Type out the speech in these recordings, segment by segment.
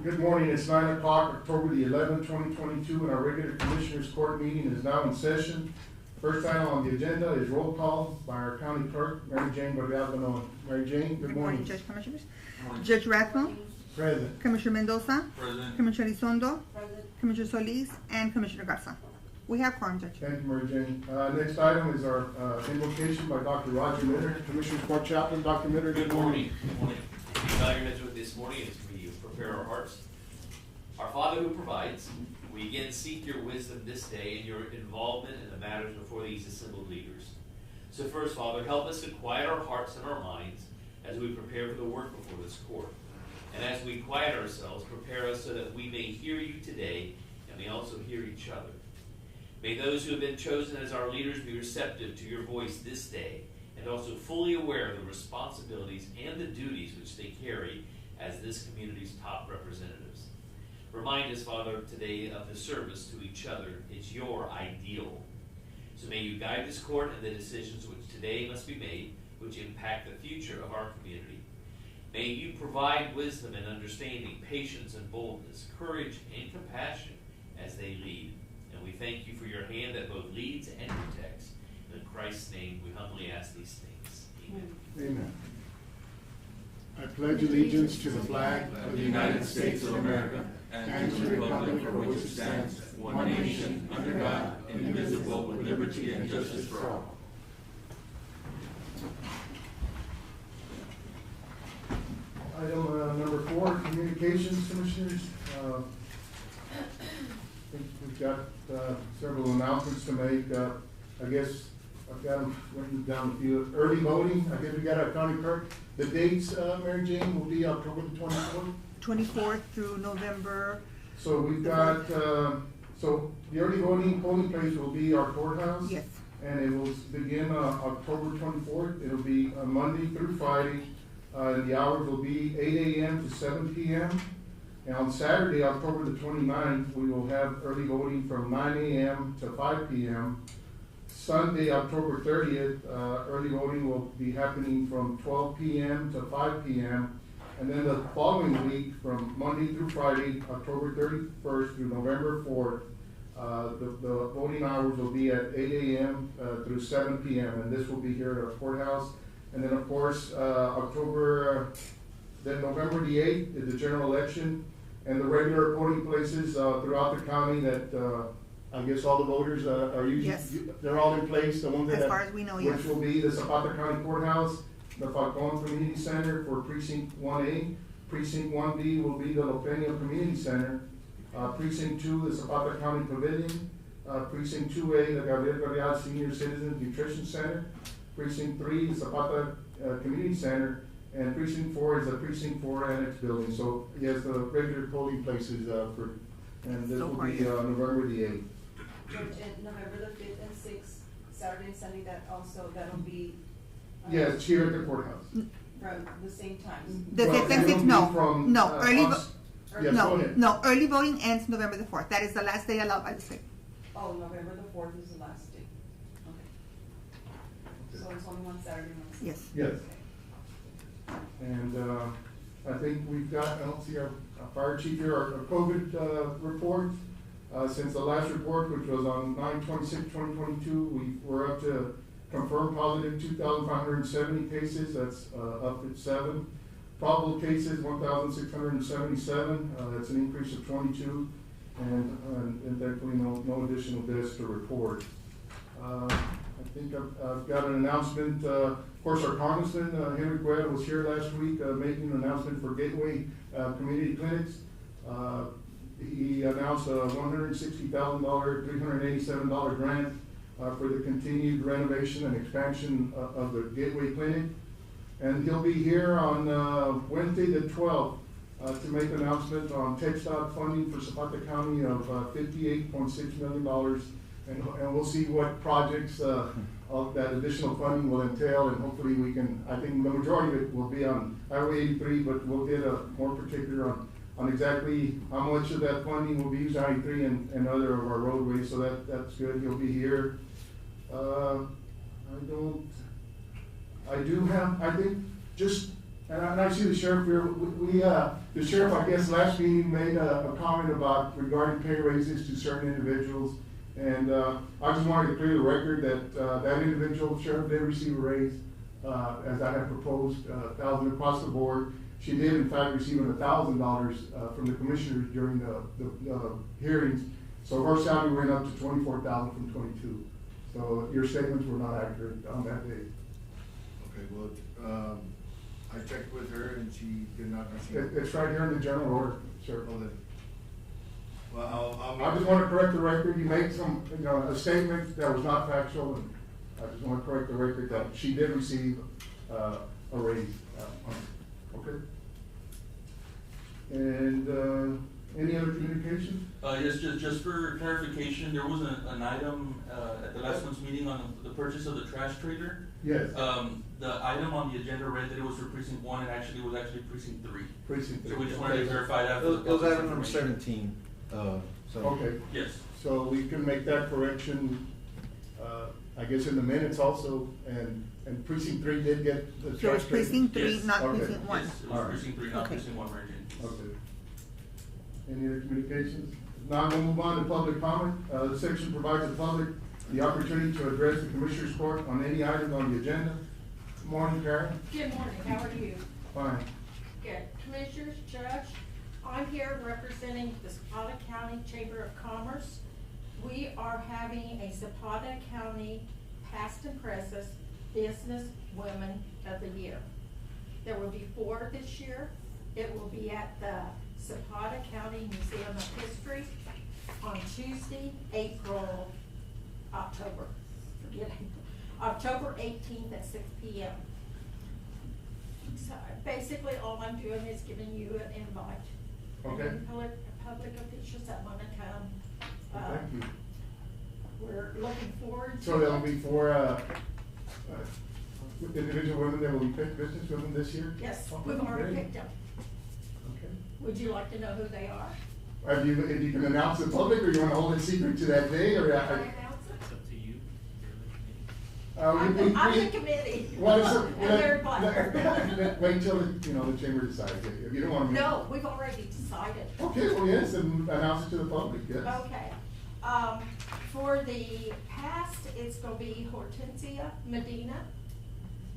Good morning. It's 9 o'clock, October the 11th, 2022, and our regular Commissioners Court meeting is now in session. First item on the agenda is roll call by our County Clerk, Mary Jane Barrial-Ganoa. Mary Jane, good morning. Judge Commissioners. Judge Rathbone. Present. Commissioner Mendoza. Present. Commissioner Elizondo. Present. Commissioner Solis. And Commissioner Garza. We have quorum, Judge. Thank you, Mary Jane. Next item is our invocation by Dr. Roger Mitter, Commissioners Court Chaplain. Dr. Mitter, good morning. Good morning. We bow your heads with this morning as we prepare our hearts. Our Father who provides, we again seek your wisdom this day and your involvement in the matters before these assembled leaders. So first, Father, help us to quiet our hearts and our minds as we prepare for the work before this court. And as we quiet ourselves, prepare us so that we may hear you today and may also hear each other. May those who have been chosen as our leaders be receptive to your voice this day and also fully aware of the responsibilities and the duties which they carry as this community's top representatives. Remind us, Father, today of the service to each other is your ideal. So may you guide this court and the decisions which today must be made, which impact the future of our community. May you provide wisdom and understanding, patience and boldness, courage and compassion as they lead. And we thank you for your hand that both leads and protects. In Christ's name, we humbly ask these things. Amen. Amen. I pledge allegiance to the flag of the United States of America and to the republic for which it stands, one nation, under God, indivisible, with liberty and justice for all. Item number 4, communications, Commissioners. I think we've got several announcements to make. I guess I've got them written down a few. Early voting, I guess we got our county clerk. The dates, Mary Jane, will be October the 24th. 24th through November. So we've got, so the early voting polling place will be our courthouse. Yes. And it will begin October 24th. It'll be Monday through Friday. The hours will be 8 a.m. to 7 p.m. And on Saturday, October the 29th, we will have early voting from 9 a.m. to 5 p.m. Sunday, October 30th, early voting will be happening from 12 p.m. to 5 p.m. And then the following week, from Monday through Friday, October 31st through November 4th, the voting hours will be at 8 a.m. Through 7 p.m. And this will be here at our courthouse. And then, of course, November the 8th is the general election, and the regular polling places throughout the county that I guess all the voters are usually, Yes. They're all in place. The ones that As far as we know, yes. Which will be the Zapata County Courthouse, the Falcon Community Center for Precinct 1A, Precinct 1B will be the La Peña Community Center, Precinct 2, the Zapata County Pavilion, Precinct 2A, the Gabriel Barrial Senior Citizens Nutrition Center, Precinct 3, the Zapata Community Center, and Precinct 4 is the Precinct 4 Annex Building. So, yes, the regular polling places and this will be November the 8th. And November the 5th and 6th, Saturday and Sunday, that'll be. Yes, here at the courthouse. From the same times. The Well, 5th and it'll 6th, be no. from, No, early us- Yes, go ahead. no, early voting ends November the 4th. That is the last day allowed by the state. Oh, November the 4th is the last day. Okay. So it's only one Saturday and one Sunday. Yes. Yes. And I think we've got, I don't see our fire chief here, our COVID report. Since the last report, which was on 9/26/2022, we're up to confirmed positive 2,570 cases. That's up at 7. Probable cases 1,677. That's an increase of 22, and thankfully no additional deaths to report. I think I've got an announcement. Of course, our Congressman, Henry Guerra, was here last week making an announcement for Gateway Community Clinics. He announced a $160,000, $387 grant for the continued renovation and expansion of the Gateway Clinic. And he'll be here on Wednesday the 12th to make an announcement on TxDOT funding for Zapata County of $58.6 million. And we'll see what projects of that additional funding will entail, and hopefully we can, I think the majority of it will be on Highway 83, but we'll get a more particular on exactly how much of that funding will be used on 83 and other of our roadways, so that's good. He'll be here. I do have, I think, just, and I see the sheriff here, we The sheriff, I guess, last meeting made a comment about regarding pay raises to certain individuals. And, I just wanted to clear the record that, that individual, sheriff, did receive a raise, as I had proposed, $1,000 across the board. She did in fact receive $1,000, from the commissioners during the hearings. So her salary went up to $24,000 from $22,000. So your statements were not accurate on that day. Okay, well, I checked with her and she did not receive. It's right here in the general order, sir. Well, then, well, I just want to correct the record. You made some, a statement that was not factual, and I just want to correct the record that she did receive, a raise. Okay? And, any other communication? Yes, just for clarification, there was an item, at the last month's meeting on the purchase of the trash trailer. Yes. The item on the agenda read that it was for precinct 1, and it was actually precinct 3. Precinct So we just three. wanted to verify that. for the It was public's item number information. 17, so. Okay, Yes. so we can make that correction, I guess in the minutes also, and precinct 3 did get the trash. So it's trailer. precinct 3, Yes. not Okay. precinct 1. Yes, it was Alright. precinct 3, not Okay. precinct 1, Mary Jane. Okay. Any other communications? Now we'll move on to public comment. The section provides the public the opportunity to address the Commissioners Court on any items on the agenda. Good morning, Karen. Good morning, how are you? Fine. Good. Commissioners, Judge, I'm here representing the Zapata County Chamber of Commerce. We are having a Zapata County Past and Present Business Women of the Year. There will be 4 this year. It will be at the Zapata County Museum of History on Tuesday, October 18th at 6 p.m. So basically, all I'm doing is giving you an invite. Okay. And public officials that wanna come. Thank you. We're looking forward to. So there'll be 4, individual women that will be picked business women this year? Yes, Okay, we've already great. picked them. Okay. Would you like to know who they are? If you can announce it public, or you want to hold it secret to that day, or? Can I announce it? It's up to you. I'm the committee. What is it? And they're black. Wait till, the chamber decides. If you don't want to. No, we've already decided. Okay, well, yes, and announce it to the public, yes. Okay, for the past, it's gonna be Hortensia Medina,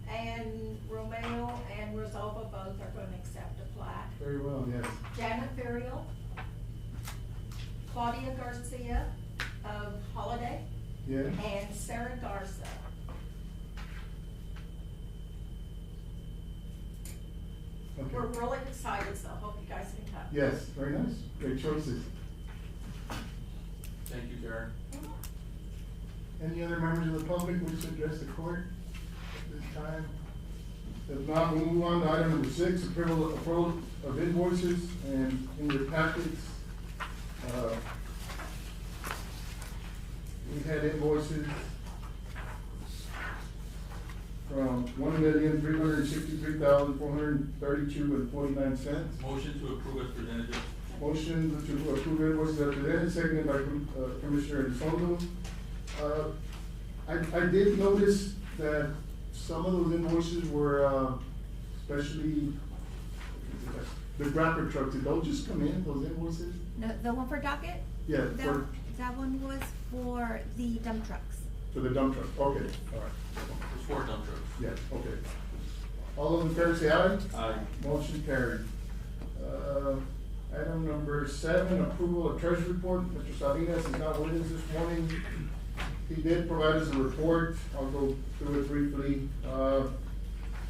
and Romeo and Rosalba both are gonna accept a plaque. Very well, yes. Janet Ferial, Claudia Garcia of Holiday, Yeah, and Sarah Garza. We're okay. really excited, so I hope you guys can come. Yes, very nice. Great choices. Thank you, Karen. Any other members of the public wish to address the court at this time? If not, we'll move on to item number 6, approval of invoices, and in your packets, we had invoices from $1,363,432.49. Motion to approve as presented. Motion to approve invoices as presented, seconded by Commissioner Elizondo. I did notice that some of those invoices were, especially the grapper trucks, did those just come in, those invoices? No, the one for docket? Yeah, That one was for the dump trucks. for the dump truck, okay, all right. There's 4 dump trucks. Yeah, okay. All those in favor say aye. Aye. Motion carried. Item number 7, approval of treasury report. Mr. Salinas is not with us this morning. He did provide us a report. I'll go through it briefly.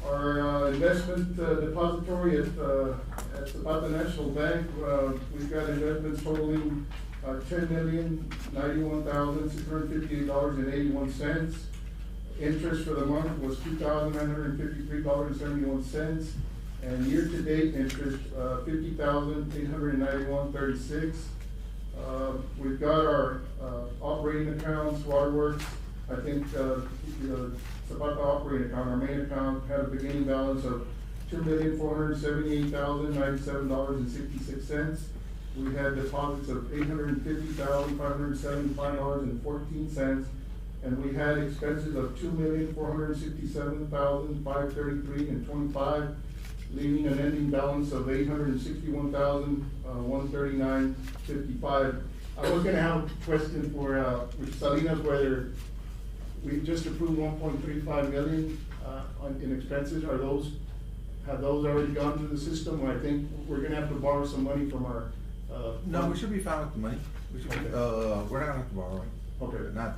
Our investment depository at Zapata National Bank, we've got investments totaling $10,091,658.81. Interest for the month was $2,953.71, and year-to-date interest, $50,891.36. We've got our operating accounts, waterworks. I think the Zapata operating account, our main account, had a beginning balance of $2,478,097.66. We had deposits of $850,575.14, and we had expenses of $2,467,533.25. leaving an ending balance of $861,139.55. I was gonna have a question for Salinas, whether we just approved 1.35 million, in expenses. Have those already gone through the system? I think we're gonna have to borrow some money from our, No, we should be fine with the money. We should, we're not gonna have to borrow it. Okay. Not,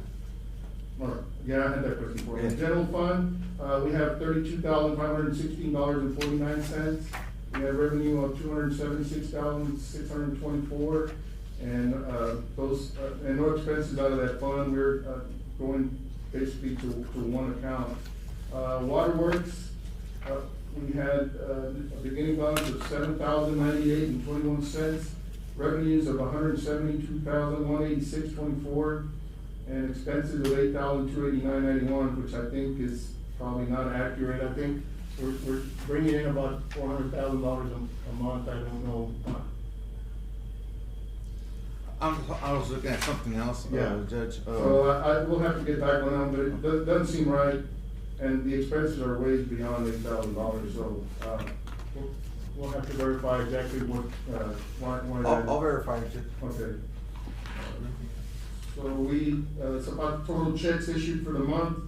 all right, yeah, I had that question for you. Yeah. General fund, we have $32,516.49. We have revenue of $276,624, and those, and no expenses out of that fund. We're going basically to one account. Waterworks, we had a beginning balance of $7,098.21, revenues of $172,186.24, and expenses of $8,289.91, which I think is probably not accurate. I think we're bringing in about $400,000 a month. I don't know. I was looking at something else, Yeah. Judge. So I will have to get back on them, but it doesn't seem right, and the expenses are way beyond $8,000, so, we'll have to verify exactly what, why that. I'll verify it, Judge. Okay. So it's about total checks issued for the month,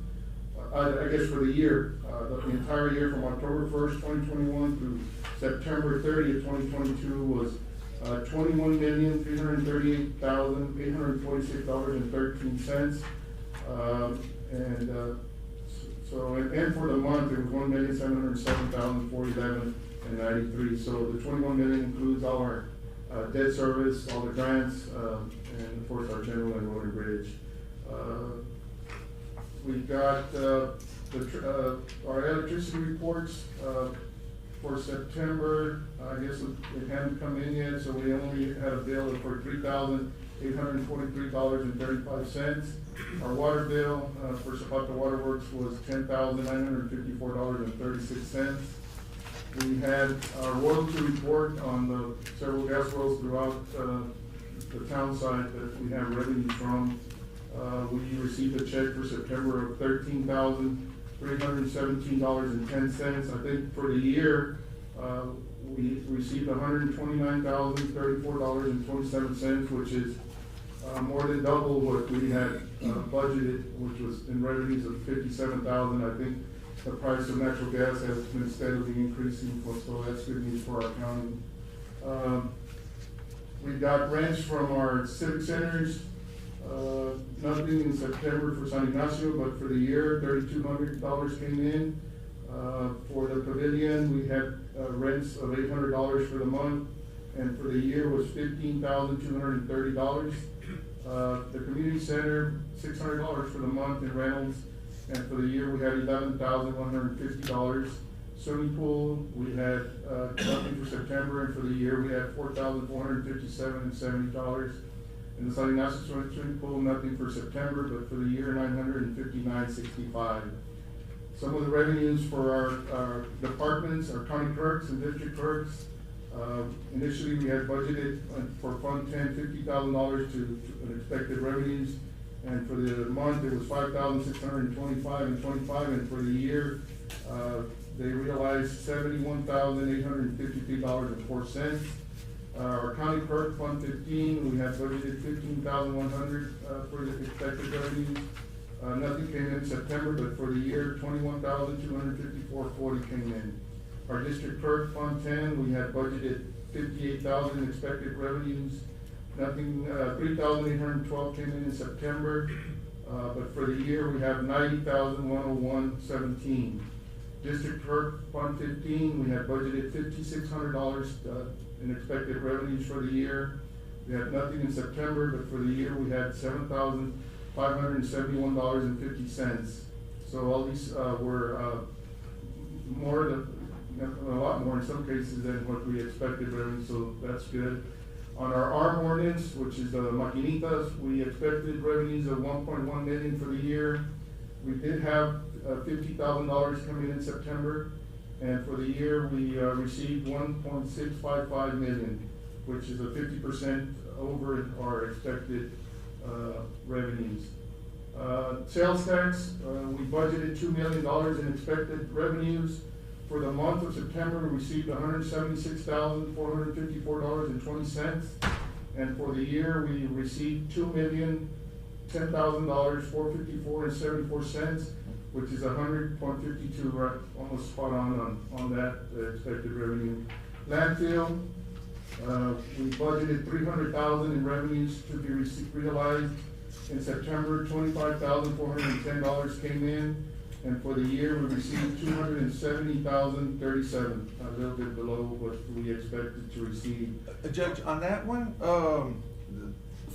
I guess for the year, the entire year from October 1st, 2021 through September 30th, 2022 was $21,338,846.13. And for the month, it was $1,707,040.93. So the 21 million includes all our debt service, all the grants, and of course our general and road and bridge. We've got our electricity reports for September. I guess it hadn't come in yet, so we only had a bill for $3,843.35. Our water bill for Zapata Waterworks was $10,954.36. We had our royalty report on the several gas wells throughout the town side that we have revenues from. We received a check for September of $13,317.10. I think for the year, we received $129,034.27, which is more than double what we had budgeted, which was in revenues of $57,000. I think the price of natural gas has been steadily increasing, so that's good news for our county. We got rents from our civic centers, nothing in September for San Ignacio, but for the year, $3,200 came in. For the pavilion, we had rents of $800 for the month, and for the year was $15,230. The community center, $600 for the month in rentals, and for the year we had $11,150. Swimming pool, we had nothing for September, and for the year we had $4,457.70. In the San Ignacio swimming pool, nothing for September, but for the year $959.65. Some of the revenues for our departments, our county clerks and district clerks. Initially, we had budgeted for Fund 10, $50,000 to unexpected revenues, and for the month, it was $5,625.25, and for the year, they realized $71,853.04. Our county clerk, Fund 15, we had budgeted $15,100 for the expected revenues. Nothing came in September, but for the year, $21,254.40 came in. Our district clerk, Fund 10, we had budgeted $58,000 expected revenues. Nothing, $3,812 came in September, but for the year, we have $90,101.17. District clerk, Fund 15, we had budgeted $5,600 in expected revenues for the year. We had nothing in September, but for the year, we had $7,571.50. So all these were more than, a lot more in some cases than what we expected revenue, so that's good. On our ARM ordinance, which is the maquinitas, we expected revenues of $1.1 million for the year. We did have $50,000 come in September, and for the year, we received $1.655 million, which is a 50% over our expected revenues. Sales tax, we budgeted $2 million in expected revenues. For the month of September, we received $176,454.20. And for the year, we received $2,010,000, $454.74, which is 100.52, right, almost spot on that expected revenue. Landfill, we budgeted $300,000 in revenues to be realized. In September, $25,410 came in, and for the year, we received $270,037, a little bit below what we expected to receive. Judge, on that one,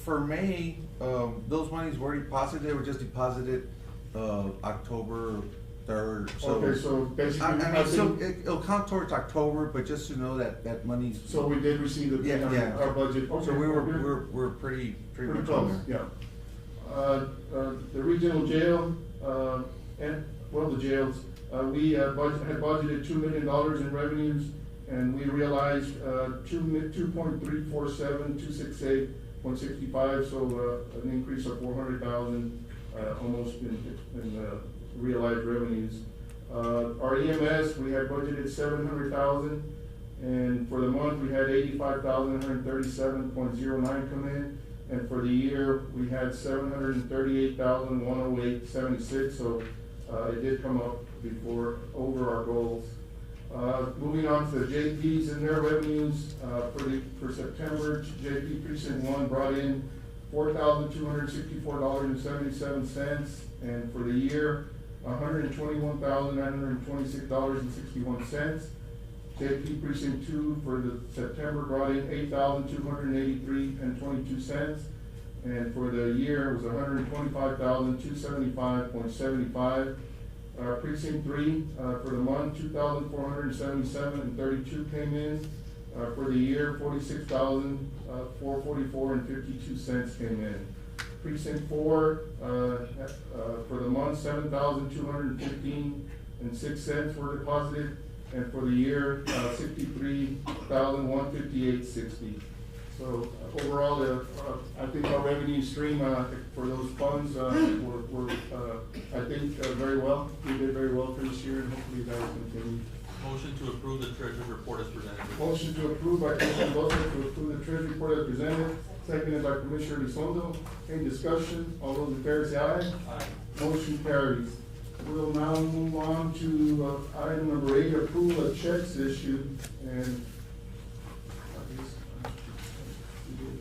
for May, those monies were deposited, they were just deposited, October 3rd, so. Okay, so basically. I mean, so it'll count towards October, but just to know that money's. So we did receive the, Yeah. our budget. So Okay, we're pretty pretty much close, on there. yeah. The regional jail, the jails, we had budgeted $2 million in revenues, and we realized, 2.347,268.65, so, an increase of 400,000, almost in realized revenues. Our EMS, we had budgeted 700,000, and for the month, we had 85,137.09 come in. And for the year, we had 738,108.76, so, it did come up over our goals. Moving on to the JPs and their revenues, for September, JP Precinct 1 brought in $4,264.77, and for the year, $121,926.61. JP Precinct 2 for the September brought in $8,283.22, and for the year it was $125,275.75. Precinct 3 for the month, $2,477.32 came in. For the year, $46,444.52 came in. Precinct 4 for the month, $7,215.06 were deposited. And for the year, $63,158.60. So overall, I think our revenue stream for those funds were I think very well. We did very well for this year, and hopefully that will continue. Motion to approve the treasurer's report as presented. Motion to approve by Commissioner Bosa to approve the treasury report as presented, seconded by Commissioner Elizondo. Any discussion? All those in favor say aye. Aye. Motion carries. We'll now move on to item number 8, approval of checks issued, and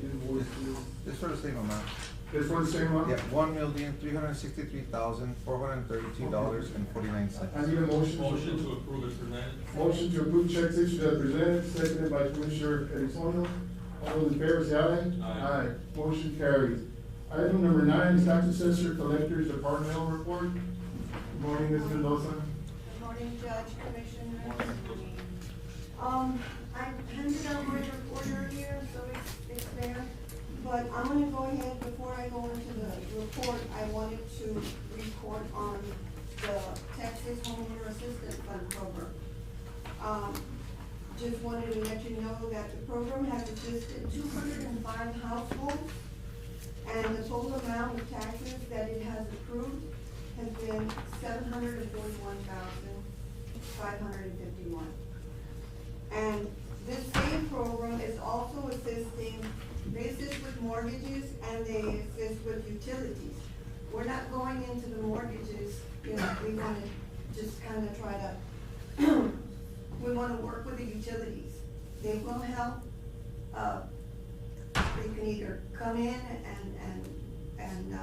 invoices. It's for the same amount. It's for the same one? Yeah, $1,363,432.49. I need a motion. Motion to approve as presented. Motion to approve checks issued as presented, seconded by Commissioner Elizondo. All those in favor say aye. Aye. Motion carries. Item number 9 is tax assessor collectors departmental report. Good morning, Ms. Mendoza. Good morning, Judge, Commissioner. I handed out my report earlier, so it's there. But I'm gonna go ahead, before I go into the report, I wanted to report on the Texas Homeowner Assistance Fund program. Just wanted to let you know that the program has assisted 205 households, and the total amount of taxes that it has approved has been $741,551. And this same program is also assisting, they assist with mortgages and they assist with utilities. We're not going into the mortgages, we wanna just kinda try to, we wanna work with the utilities. They will help, they can either come in and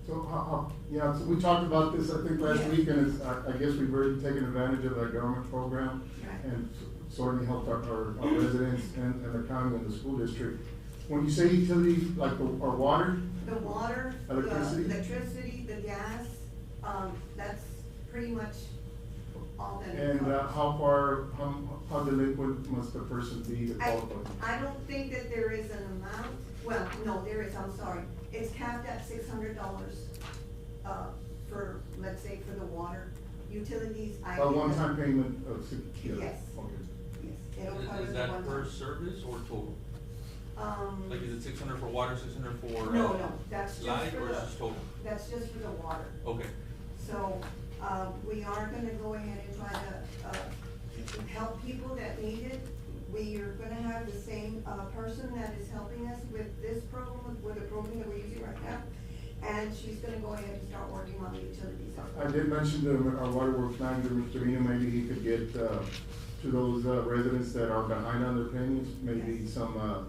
So, yeah, so we talked about this, I think, last Yeah. week, and it's, I guess we've already taken advantage of that government program. Right. And certainly helped our residents and the county and the school district. When you say utilities, like our water, the water, Electricity? the electricity, the gas, that's pretty much all that it and covers. how delinquent must the person be to qualify? I don't think that there is an amount, well, no, there is, I'm sorry. It's capped at $600, for, let's say, for the water, utilities. A one-time payment of six? Yeah. Yes. Okay. Yes, it'll cover Is the that one per time. service or total? Like, is it 600 for water, 600 for? No, that's just Light for versus the, total? that's just for the water. Okay. So, we are gonna go ahead and try to, help people that need it. We are gonna have the same, person that is helping us with this program, with the program that we're using right now. And she's gonna go ahead and start working on the utilities. I did mention to our waterworks manager, Mr. Vino, maybe he could get, to those, residents that are behind on their payments, maybe some, a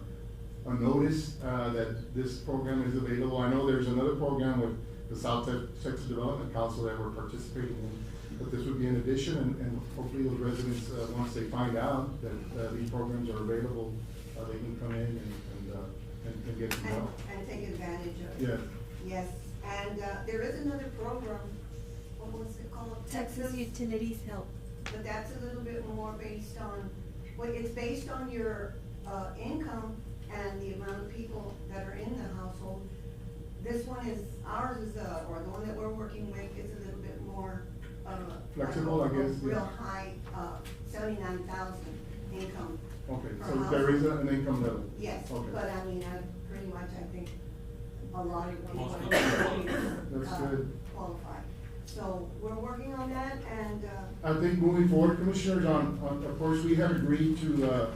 notice, that this program is available. I know there's another program with the South Texas Development Council that we're participating in, but this would be in addition, and hopefully those residents, once they find out that, these programs are available, they can come in and get some help. And take advantage of it. Yeah. Yes, and, there is another program, what was it called? Texas Utilities Help. But that's a little bit more based on, well, it's based on your, income and the amount of people that are in the household. This one is, ours is, or the one that we're working with is a little bit more, Flexible, I guess, yeah. Real high, 79,000 income. Okay, per so there is household. an income level? Yes, Okay. but I mean, pretty much, I think, a lot of Most people. That's good. Qualify. So we're working on that, and, I think moving forward, Commissioners, of course, we have agreed to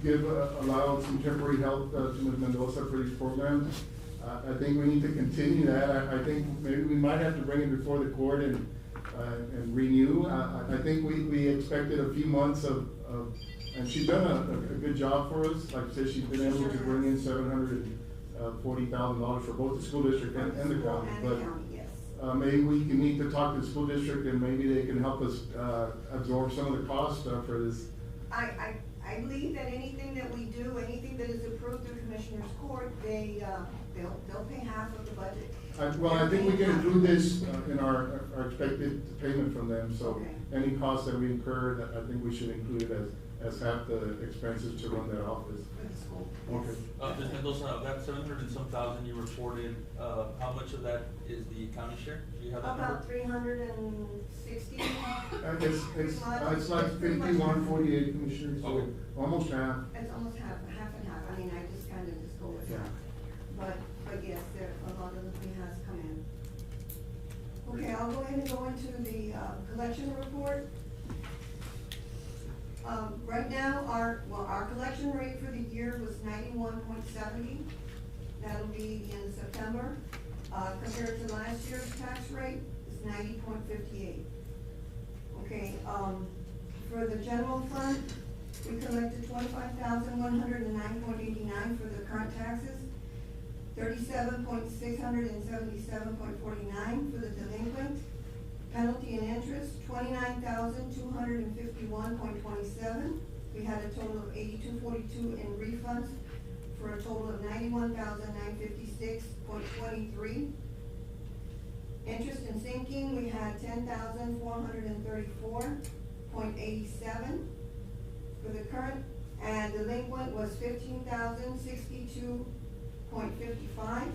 give, allow some temporary help, to Ms. Mendoza for these programs. I think we need to continue that. I think maybe we might have to bring it before the court and renew. I think we expected a few months of, and she's done a good job for us. Like I said, she's been able to bring in $740,000 for both the school district and the county. and the But county, yes. maybe we can need to talk to the school district and maybe they can help us, absorb some of the cost, for this. I believe that anything that we do, anything that is approved through Commissioner's Court, they'll pay half of the budget. Well, I think we can include this, in our expected payment from them, so Okay. any costs that we incur, that I think we should include it as half the expenses to run that office. For the school. Okay. Ms. Mendoza, of that 700 and some thousand you reported, how much of that is the county share? Do you have that number? About 360. I guess it's like 51-48 Commissioners, so Okay. almost half. It's almost half and half. I mean, I just kind of just go with Yeah. that. But yes, there, a lot of the money has come in. Okay, I'll go ahead and go into the, collection report. Right now, our collection rate for the year was 91.70. That'll be in September. Compared to last year's tax rate, it's 90.58. Okay, for the general fund, we collected 25,109.89 for the current taxes, 37,677.49 for the delinquent. Penalty and interest, 29,251.27. We had a total of 82.42 in refunds for a total of 91,956.23. Interest and sinking, we had 10,434.87 for the current, and delinquent was 15,062.55.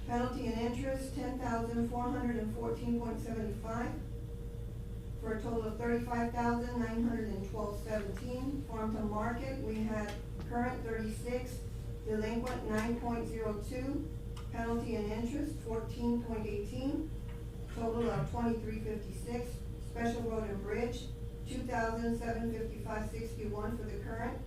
Penalty and interest, 10,414.75, for a total of 35,912.17. Farm to market, we had current 36, delinquent 9.02, penalty and interest 14.18, total of 23.56. Special road and bridge, 2,755.61 for the current,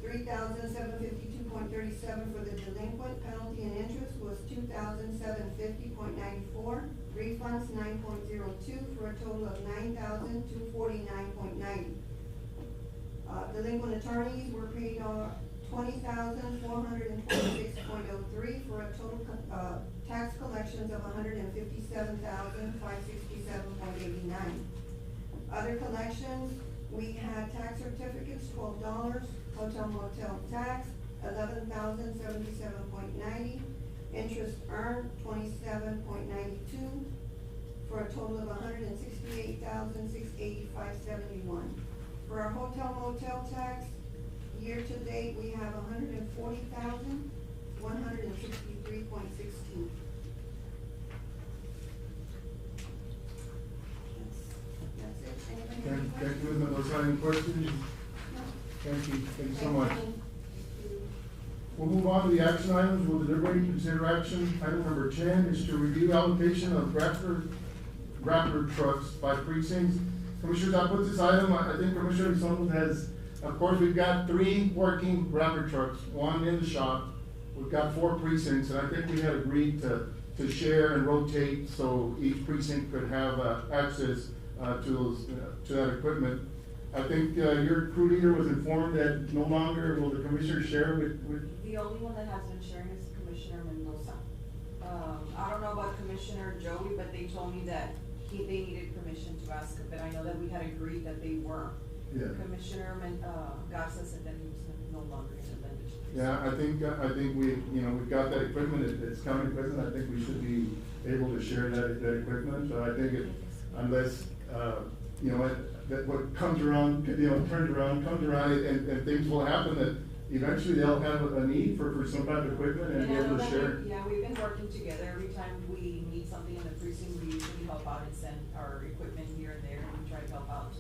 3,752.37 for the delinquent. Penalty and interest was 2,750.94. Refunds 9.02 for a total of 9,249.90. Delinquent attorneys were paid 20,426.03 for a total tax collections of 157,567.89. Other collections, we had tax certificates, $12, hotel motel tax, 11,077.90, interest earned, 27.92, for a total of 168,685.71. For our hotel motel tax, year to date, we have 140,163.16. That's it. Anybody have any Thank questions? you, Ms. Mendoza. Any questions? No. Thank you so Thank much. you. We'll move on to the action items. We'll deliberate and consider action. Item number 10 is to review allocation of Bradford Raptor trucks by precincts. Commissioners, I put this item, I think Commissioner Elizondo has, of course, we've got 3 working Raptor trucks, 1 in the shop. We've got 4 precincts, and I think we had agreed to share and rotate so each precinct could have access to that equipment. I think your crew leader was informed that no longer will the commissioner share with. The only one that has been sharing is Commissioner Mendoza. I don't know about Commissioner Joey, but they told me that they needed permission to ask, but I know that we had agreed that they were. Yeah. Commissioner Garza said that he was no longer in the lenders. Yeah, I think we've got that equipment, it's county equipment, I think we should be able to share that equipment, so I think unless, that what comes around, turns around, comes around, and things will happen that eventually they'll have a need for some type of equipment and be able to share. Yeah, we've been working together. Every time we need something in the precinct, we usually help out and send our equipment here and there, and we try to help out.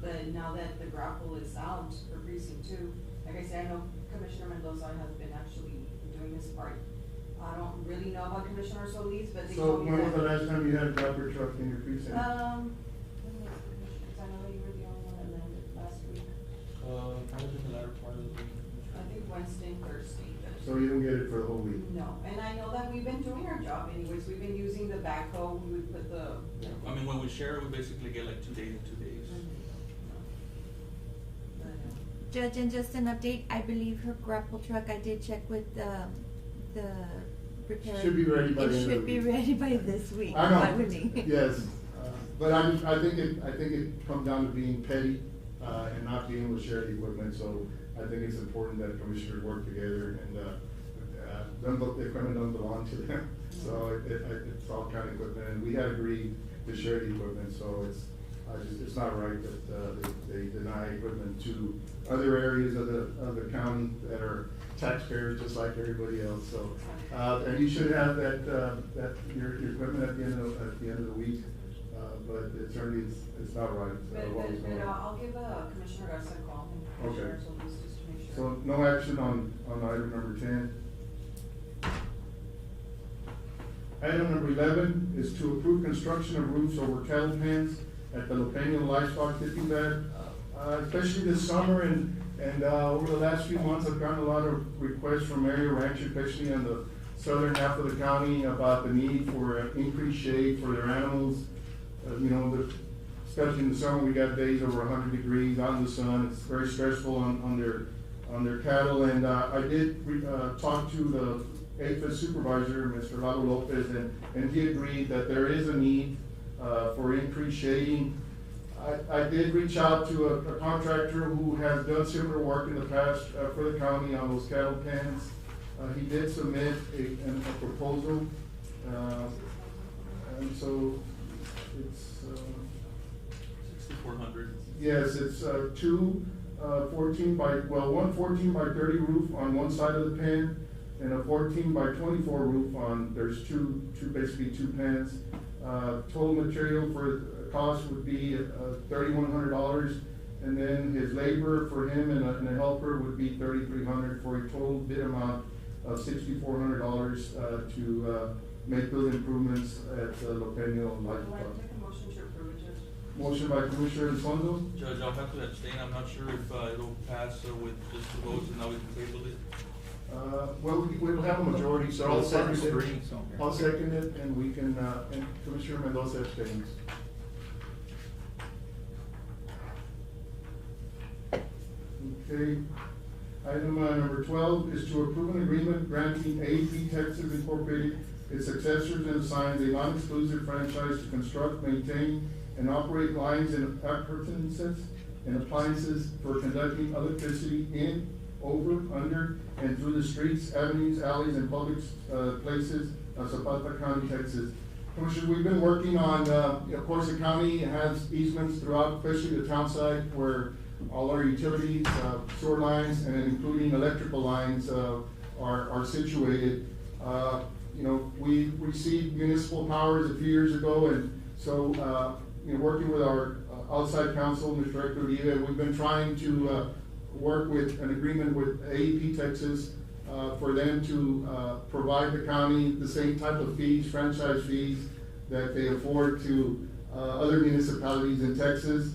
But now that the grapple is out for precinct 2, like I said, I know Commissioner Mendoza has been actually doing this part. I don't really know about Commissioner Solis, but they So told me when was the that. last time you had a grabber truck in your precinct? When was it, Commissioners? I know that you were the only one that landed last week. Kind of in the latter part of the week. I think Wednesday and Thursday. So you didn't get it for the whole week? No, and I know that we've been doing our job anyways. We've been using the backhoe. We would put the. I mean, when we share, we basically get like 2 days and 2 days. Judge, and just an update, I believe her grapple truck, I did check with the repair. Should be ready by the end of the It should be week. ready by this week. I know, God willing. yes, but I think it comes down to being petty, and not being able to share the equipment, so I think it's important that commissioners work together and, the equipment doesn't belong to them, so it's all county equipment, and we had agreed to share the equipment, so it's not right that, they deny equipment to other areas of the county that are taxpayers just like everybody else, so. And you should have your equipment at the end of the week, but it certainly it's not right. But I'll give Commissioner Garza a call and Okay. Commissioner Solis just to make sure. So no action on item number 10. Item number 11 is to approve construction of roofs over cattle pens at the Lopeño Livestock Dipping Bed. Especially this summer and over the last few months, I've gotten a lot of requests from area ranchers, especially on the southern half of the county, about the need for increased shade for their animals. Especially in the summer, we got days over 100 degrees out in the sun. It's very stressful on their cattle. And I did talk to the APHIS supervisor, Mr. Lalo Lopez, and he agreed that there is a need for increased shading. I did reach out to a contractor who has done similar work in the past for the county on those cattle pens. He did submit a proposal, and so it's 6,400. yes, it's one 14 by 30 roof on one side of the pen, and a 14 by 24 roof on. There's basically two pens. Total material for cost would be $3,100, and then his labor for him and a helper would be $3,300 for a total bid amount of $6,400 to make those improvements at Lopeño I'd Livestock. like to make a motion to approve it, Judge. Motion by Commissioner Elizondo, Judge, I'll have to abstain. I'm not sure if it'll pass with just 2 votes, and now we can table it. well, we'll have a majority, so I'll second it. Green, so. I'll second it, and we can, and Commissioner Mendoza abstains. Okay, item number 12 is to approve an agreement granting AEP Texas Incorporated, its successors and assigns a non-exclusive franchise to construct, maintain, and operate lines and appurtenances and appliances for conducting electricity in, over, under, and through the streets, avenues, alleys, and public places of Zapata County, Texas. Commissioners, we've been working on, of course, the county has easements throughout, especially the town side, where all our utilities, sewer lines, and including electrical lines are situated. We received municipal powers a few years ago, and so working with our outside counsel, Mr. Hector Uribe, we've been trying to work with an agreement with AEP Texas for them to provide the county the same type of fees, franchise fees, that they afford to other municipalities in Texas.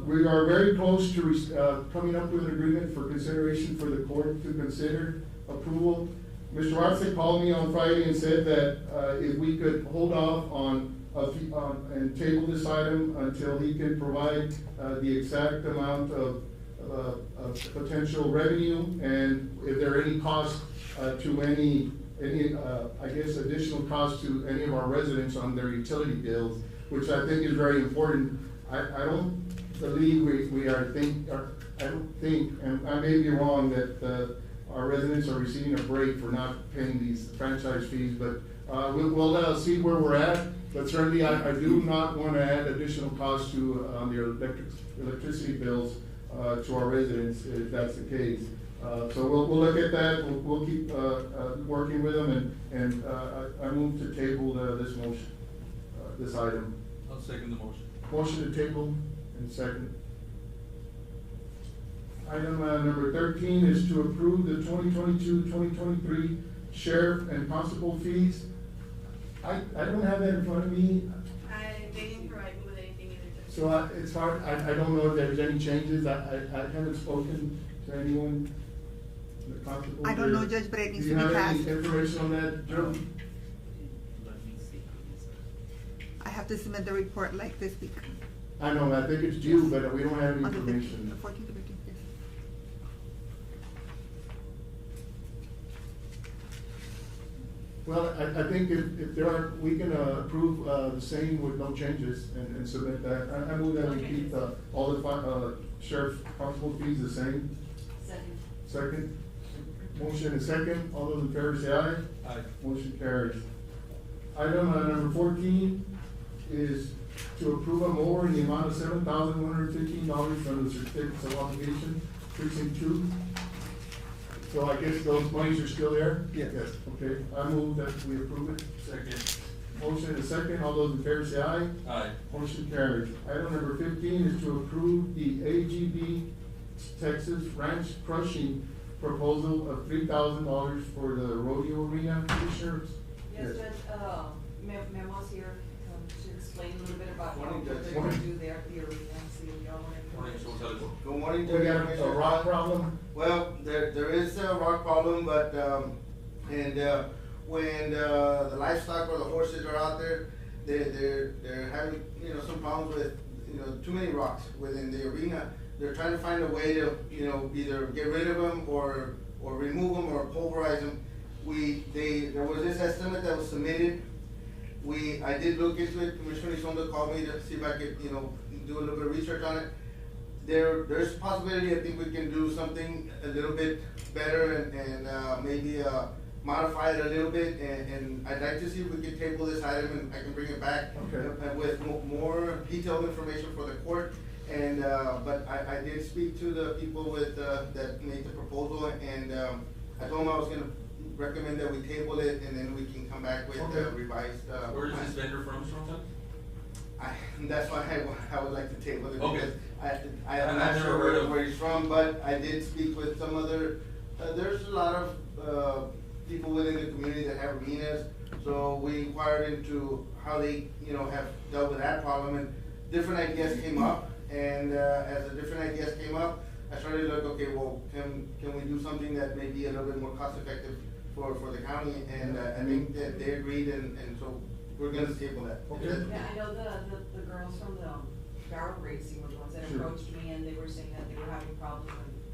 We are very close to coming up with an agreement for consideration for the court to consider approval. Mr. Arce called me on Friday and said that if we could hold off on and table this item until he can provide the exact amount of potential revenue, and if there are any costs to any I guess additional costs to any of our residents on their utility bills, which I think is very important. I don't believe I don't think, and I may be wrong, that our residents are receiving a break for not paying these franchise fees, but we'll see where we're at. But certainly, I do not want to add additional costs to their electricity bills to our residents, if that's the case. So we'll look at that. We'll keep working with them, and I move to table this motion, this item. I'll second the motion. Motion to table and second. Item number 13 is to approve the 2022-2023 sheriff and constable fees. I don't have that in front of me, They didn't provide me with anything either. so it's hard, I don't know if there's any changes. I haven't spoken to anyone, the constable. I don't know, Judge, but it needs to be Do you have passed. any information on that, Joe? Let me see. I have to submit the report like this week. I know, I think it's due, but we don't have any On the 15th, information. the 14th or 15th, yes. Well, I think if there are, we can approve the same with no changes and submit that. I move that we keep all the sheriff's constable fees the same. Second. Second. Motion is second. All those in favor say aye. Aye. Motion carries. Item number 14 is to approve a mower in the amount of $7,115 from the certificates of obligation, precinct 2. So I guess those monies are still there? Yes. Okay, I move that we approve it. Second. Motion is second. All those in favor say aye. Aye. Motion carries. Item number 15 is to approve the AGB Texas Ranch crushing proposal of $3,000 for the rodeo arena. Commissioners? Yes, Judge, Memo's here to explain a little bit about what Morning, Judge. they're gonna do there at the arena, see if y'all Morning, want Joe Telephone. Good morning, We got a Commissioner. rock problem? Well, there is a rock problem, but, when the livestock or the horses are out there, they're having, some problems with, too many rocks within the arena. They're trying to find a way to, either get rid of them or remove them or pulverize them. There was this estimate that was submitted. I did look into it. Commissioner Elizondo called me to see if I could, do a little bit of research on it. There's a possibility, I think we can do something a little bit better and maybe modify it a little bit, and I'd like to see if we can table this item and I can bring it back. Okay. With more detailed information for the court, and, but I did speak to the people that made the proposal, and, I told them I was gonna recommend that we table it, and then we can come back with Okay. revised. Where is this vendor from, Mr. Gonzalez? That's why I would like to table it, Okay. because I'm I've not never sure heard of- where he's from, but I did speak with some other, there's a lot of, people within the community that have arenas, so we inquired into how they, have dealt with that problem, and different ideas came up, and, as the different ideas came up, I started to look, okay, well, can we do something that may be a little bit more cost effective for the county, and, I think that they agreed, and so we're gonna table that. Okay. Yeah, I know the girls from the barrel racing were the ones that Sure. approached me, and they were saying that they were having problems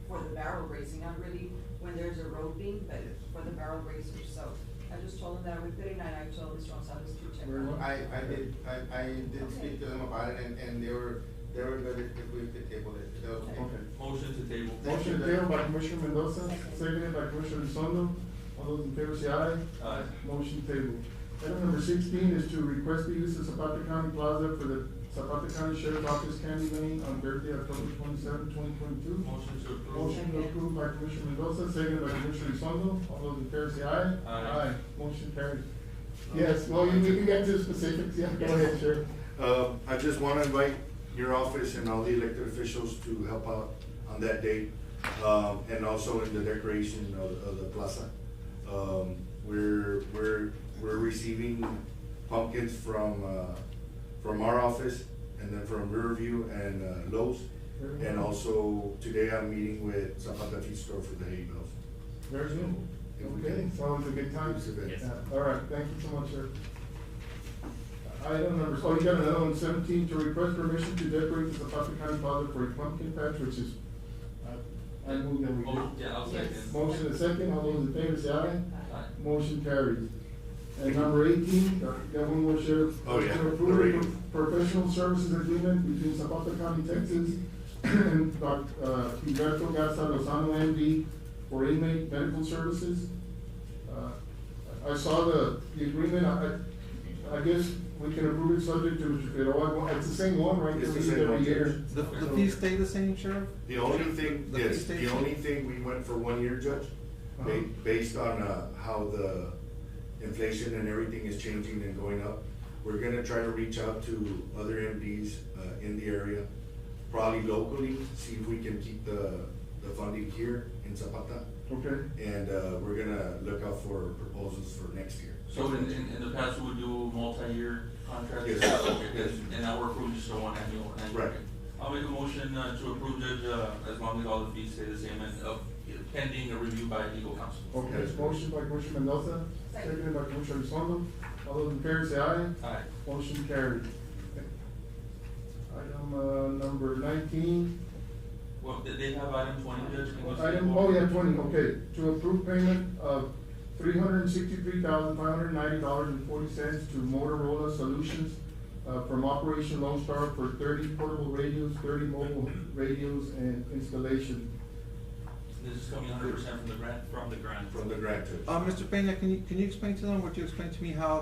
for the barrel racing, not really when there's a roping, but for the barrel racers, so I just told them that I would put it, and I told Mr. Gonzalez to check Very well. on it. I did speak to them about it, and they were good if we could table it. That was okay. Okay. Motion to table. Motion tabled by Commissioner Mendoza, seconded by Commissioner Elizondo. All those in favor say aye. Aye. Motion tabled. Item number 16 is to request the use of Zapata County Plaza for the Zapata County Sheriff's Office Candy Lane on Thursday, October 27, 2022. Motion to approve. Motion approved by Commissioner Mendoza, seconded by Commissioner Elizondo. All those in favor say aye. Aye. Motion carries. Yes, well, we can get to the specifics. Yeah, go ahead, Sheriff. I just wanna invite your office and all the elected officials to help out on that date, and also in the decoration of the plaza. We're receiving pumpkins from our office, and then from Riverview and Lowe's. And also, today I'm meeting with Zapata Feed Store for the hay bales. Very good. Okay, it's always a good time. Yes. All right, thank you so much, sir. Item number, oh, you got another one, 17, to request permission to decorate the Zapata County Plaza for a pumpkin patch, which is, I move that we do. Yeah, I'll second. Motion and second, all those in favor say aye. Aye. Motion carries. And number 18, got one more, Sheriff. Oh, yeah, To the approve radio. a professional services agreement between Zapata County, Texas and Gilberto Garza Lozano, MD, for inmate medical services. I saw the agreement, I guess we can approve it subject to Mr. Figueroa. It's the same one, right? It's the We same do every one, year. The fees stay the same, Sheriff? The only thing, The yes, police the station? only thing, we went for 1 year, Judge, based on, how the inflation and everything is changing and going up. We're gonna try to reach out to other MDs, in the area, probably locally, see if we can keep the funding here in Zapata. Okay. And, we're gonna look out for proposals for next year. So in the past, we would do multi-year contracts? Yes. Okay, yes, and now we're approving just a one annual. Right. I'll make a motion to approve, Judge, as long as all the fees stay the same and pending a review by legal counsel. Okay, motion by Commissioner Mendoza, seconded by Commissioner Elizondo. All those in favor say aye. Aye. Motion carried. Item, number 19. Well, they have item 20, Judge. Can you say Item, more? oh yeah, 20, okay. To approve payment of $363,590.40 to Motorola Solutions from Operation Lone Star for 30 portable radios, 30 mobile radios, and installation. This is coming 100% from the grant? From the grant. From the grant, Judge. Mr. Peña, can you explain to them what you explained to me, how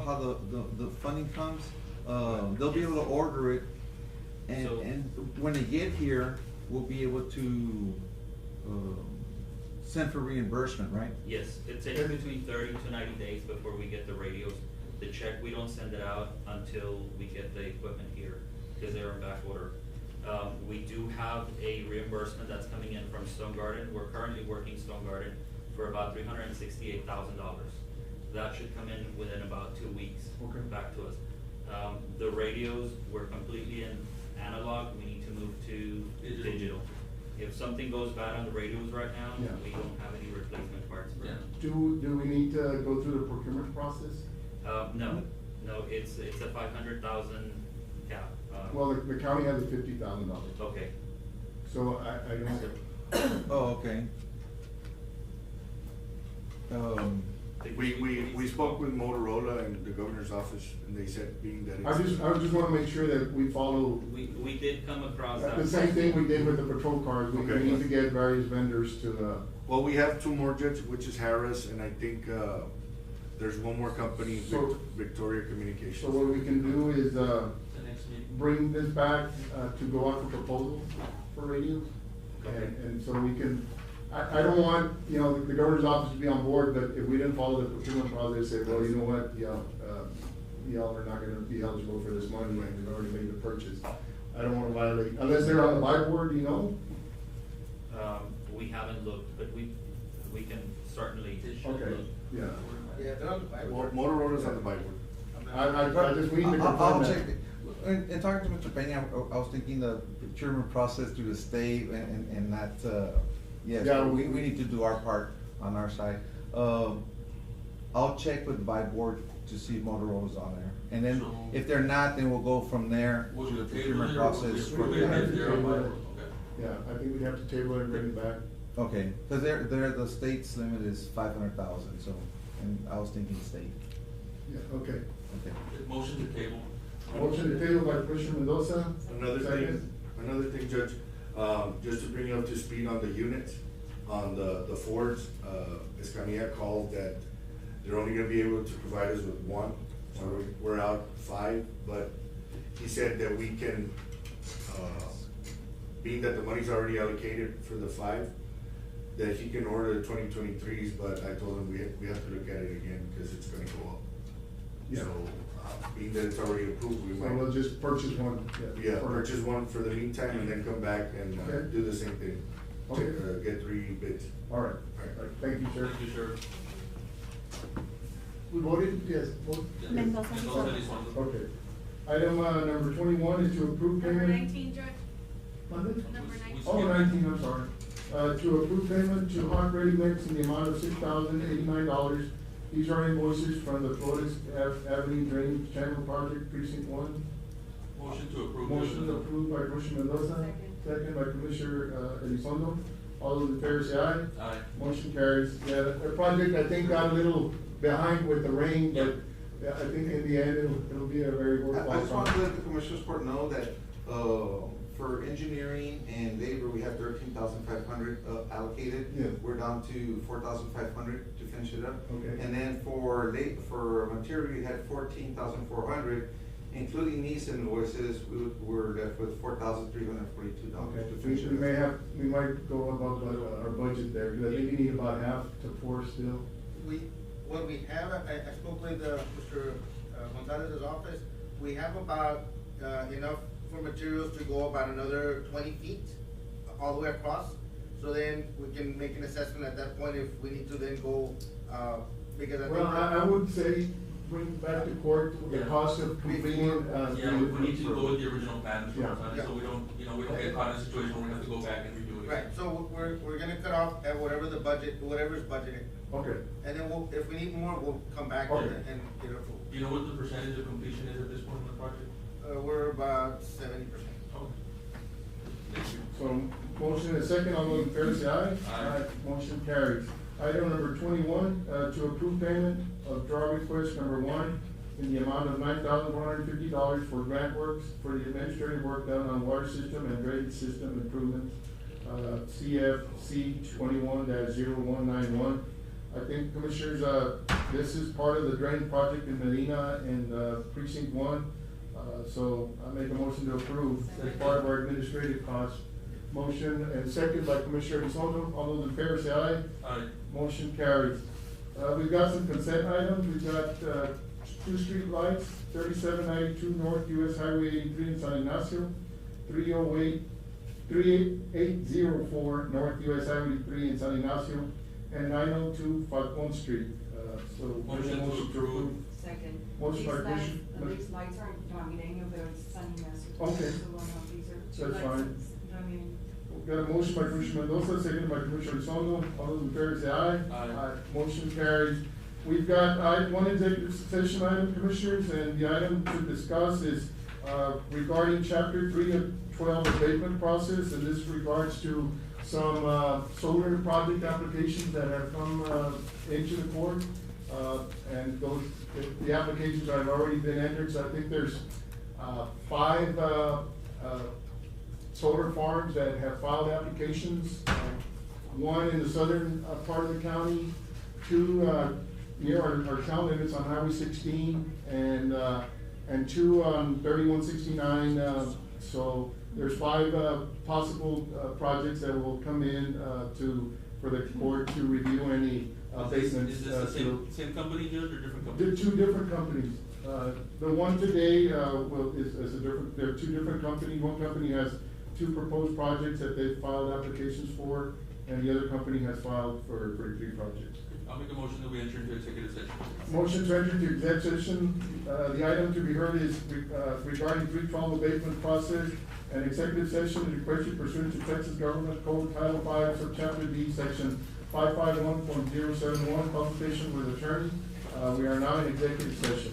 the funding comes? They'll be able to order it, So- and when they get here, we'll be able to, send for reimbursement, right? Yes, it takes between 30 to 90 days before we get the radios. The check, we don't send it out until we get the equipment here, because they're in back order. We do have a reimbursement that's coming in from Stone Garden. We're currently working Stone Garden for about $368,000. That should come in within about 2 weeks. Okay. Back to us. The radios, we're completely in analog, we need to move to digital. If something goes bad on the radios right now, Yeah. we don't have any replacement parts for it. Do we need to go through the procurement process? No, it's a 500,000 cap. Well, the county has a $50,000. Okay. So I don't, Oh, okay. We spoke with Motorola and the governor's office, and they said being that I just wanna make sure that we follow We did come across that. the same thing we did with the patrol cars. We Okay. need to get various vendors to, Well, we have two more, Judge, which is Harris, and I think, there's one more company, So- Victoria Communications. so what we can do is, The next meeting. bring this back, to go out for proposals for radios. Okay. And so we can, I don't want, the governor's office to be on board, but if we didn't follow the procurement process, say, well, you know what, y'all are not gonna be eligible for this money, and we've already made the purchase. I don't wanna violate, unless they're on the buy board, We haven't looked, but we can certainly Okay, look. yeah. Yeah, they're on the Bible. Motorola's on the buy board. I just, we need to confirm I'll that. check it. In talking to Mr. Peña, I was thinking the procurement process through the state and that, yes, Yeah, we need to do our part on our side. I'll check with the buy board to see if Motorola's on there. And then So- if they're not, then we'll go from there Would to you the table procurement it or process. would we have to table it? Okay. Yeah, I think we'd have to table it and bring it back. Okay, cause the state's limit is 500,000, so, and I was thinking state, Yeah, okay. okay. Motion to table. Motion to table by Commissioner Mendoza. Another Second. thing, Judge, just to bring you up to speed on the units, on the Fords, Escamilla called that they're only gonna be able to provide us with one, so we're out 5, but he said that we can, being that the money's already allocated for the 5, that he can order the 2023s, but I told him we have to look at it again, because it's gonna go up. Yeah. So, being that it's already approved, we So might. we'll just purchase one. Yeah, purchase one for the meantime and then come back and Okay. do the same thing. Okay. Get 3 bids. All right, all right, thank you, sir. Thank you, sir. We voted, yes, vote. Mendoza Mendoza Elizondo. Elizondo. Okay. Item, number 21 is to approve Number payment. 19, Judge. Pardon? Number We 19. Oh, 19, I'm sorry. To approve payment to Hot Ready Mix in the amount of $6,089. These are invoices from the Flores Avenue Drainage Channel Project Precinct 1. Motion to approve. Motion approved by Commissioner Mendoza. Second. Second by Commissioner Elizondo. All those in favor say aye. Aye. Motion carries. Yeah, the project, I think, got a little behind with the rain, but I think in the end, it'll be a very worthwhile. I just want to project. let the commissioners court know that, for engineering and labor, we have 13,500 allocated. Yeah. We're down to 4,500 to finish it up. Okay. And then for material, we had 14,400, including these invoices, we're left with $4,342 Okay, to finish we it may up. have, we might go above our budget there, because I think we need about half to pour still. What we have, I spoke with, Mr. Gonzalez's office, we have about, enough for materials to go about another 20 feet all the way across. So then we can make an assessment at that point if we need to then go, because I think. Well, I would say bring back to court the cost of completing, Yeah, we need to go with the original plan, Mr. Yeah. Gonzalez, so we don't get caught in a situation where we have to go back and redo it. Right, so we're gonna cut off at whatever the budget, whatever's budgeted. Okay. And then if we need more, we'll come back Okay. and get it approved. Do you know what the percentage of completion is at this point in the project? We're about 70%. Okay. Thank you. So, motion is second, all those in favor say aye. Aye. Motion carries. Item number 21, to approve payment of draw request number 1 in the amount of $9,150 for grant works for the administrative work done on water system and drainage system improvements, CFC 21-0191. I think, Commissioners, this is part of the drain project in Medina and Precinct 1. So I make a motion to approve as part of our administrative costs. Motion and second by Commissioner Elizondo. All those in favor say aye. Aye. Motion carries. We've got some consent items. We've got, 2 street lights, 3792 North US Highway 83 in San Ignacio, 3804 North US Highway 3 in San Ignacio, and 902 Falcon Street. So. Motion to approve. Second. Motion by Commissioner- These lights aren't Dominion, but it's San Ignacio. Okay. So, these are two That's lights. fine. Dominion. Got a motion by Commissioner Mendoza, seconded by Commissioner Elizondo. All those in favor say aye. Aye. Motion carries. We've got one executive session item, Commissioners, and the item to discuss is regarding Chapter 3 of 12 abatement process, and this regards to some solar project applications that have come into the court. And the applications have already been entered, so I think there's 5 solar farms that have filed applications. One in the southern part of the county, 2 near our town limits on Highway 16, and 2 on 3169. So there's 5 possible projects that will come in for the court to review any abatements. Is this the same company, Judge, or different company? They're 2 different companies. The one today, is a different, there are 2 different companies. One company has 2 proposed projects that they've filed applications for, and the other company has filed for 3 projects. I'll make a motion that we enter into executive session. Motion to enter into exec session. The item to be heard is regarding 312 abatement process. An executive session is requested pursuant to Texas Government Code Title 5, Subchapter D, Section 551.071, consultation with attorney. We are now in executive session.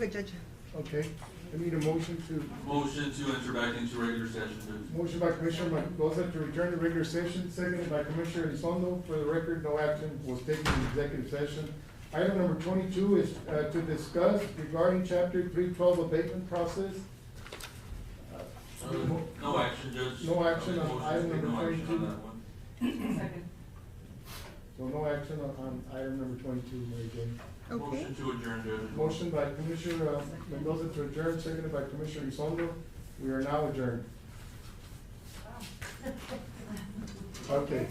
good, Judge. Okay, I need a motion to, Motion to enter back into regular session, Judge. motion by Commissioner Mendoza to return to regular session, seconded by Commissioner Elizondo. For the record, no action was taken in executive session. Item number 22 is to discuss regarding chapter 312 abatement process. No action, Judge. No action on Motion to item take number no action 22. on that one. Second. So no action on item number 22, Mary Jane. Okay. Motion to adjourn, Judge. Motion by Commissioner Mendoza to adjourn, seconded by Commissioner Elizondo. We are now adjourned. Okay.